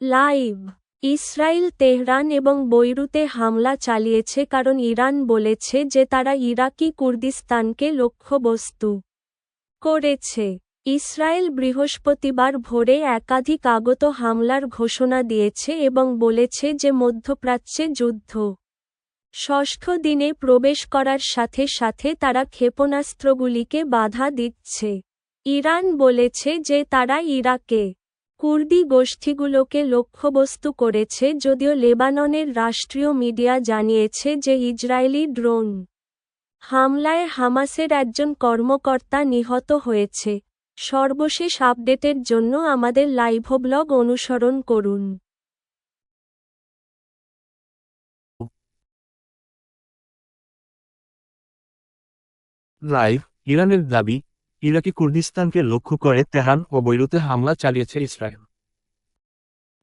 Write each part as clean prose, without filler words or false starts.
Live. Israel Tehran এবং বৈরুতে হামলা চালিয়েছে কারণ ইরান বলেছে যে তারা ইরাকি কুর্দিস্তানকে লক্ষ্যবস্তু করেছে। ইসরায়েল বৃহস্পতিবার ভোরে একাধিক আগত হামলার ঘোষণা দিয়েছে এবং বলেছে যে মধ্যপ্রাচ্যে যুদ্ধ ষষ্ঠ দিনে প্রবেশ করার সাথে সাথে তারা ক্ষেপণাস্ত্রগুলিকে বাধা দিচ্ছে। ইরান বলেছে যে তারা ইরাকে কুর্দি গোষ্ঠীগুলোকে লক্ষ্যবস্তু করেছে, যদিও লেবাননের রাষ্ট্রীয় মিডিয়া জানিয়েছে যে ইসরায়েলি ড্রোন হামলায় হামাসের একজন কর্মকর্তা নিহত হয়েছে। সর্বশেষ আপডেটের জন্য আমাদের লাইভব্লগ অনুসরণ করুন। লাইভ। ইরানের দাবি, ইরাকি কুর্দিস্তানকে লক্ষ্য করে তেহরান ও বৈরুতে হামলা চালিয়েছে ইসরায়েল।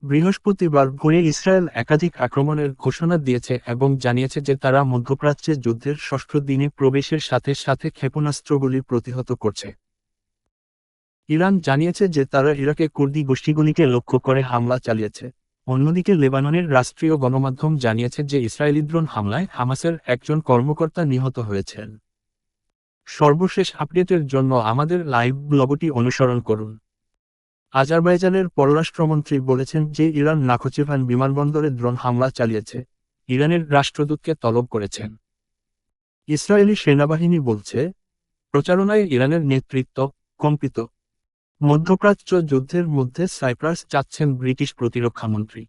বৃহস্পতিবার ভোরে ইসরায়েল একাধিক আক্রমণের ঘোষণা দিয়েছে এবং জানিয়েছে যে তারা মধ্যপ্রাচ্যে যুদ্ধের ষষ্ঠ দিনে প্রবেশের সাথে সাথে ক্ষেপণাস্ত্রগুলি প্রতিহত করছে। ইরান জানিয়েছে যে তারা ইরাকে কুর্দি গোষ্ঠীগুলিকে লক্ষ্য করে হামলা চালিয়েছে। অন্যদিকে লেবাননের রাষ্ট্রীয় গণমাধ্যম জানিয়েছে যে ইসরায়েলি ড্রোন হামলায় হামাসের একজন কর্মকর্তা নিহত হয়েছেন। সর্বশেষ আপডেটের জন্য আমাদের লাইভ ব্লগটি অনুসরণ করুন। আজারবাইজানের পররাষ্ট্রমন্ত্রী বলেছেন যে ইরান নাখচিভান বিমানবন্দরে ড্রোন হামলা চালিয়েছে, ইরানের রাষ্ট্রদূতকে তলব করেছেন। ইসরায়েলি সেনাবাহিনী বলছে, প্রচারণায় ইরানের নেতৃত্ব কম্পিত। মধ্যপ্রাচ্য যুদ্ধের মধ্যে সাইপ্রাস যাচ্ছেন ব্রিটিশ প্রতিরক্ষামন্ত্রী।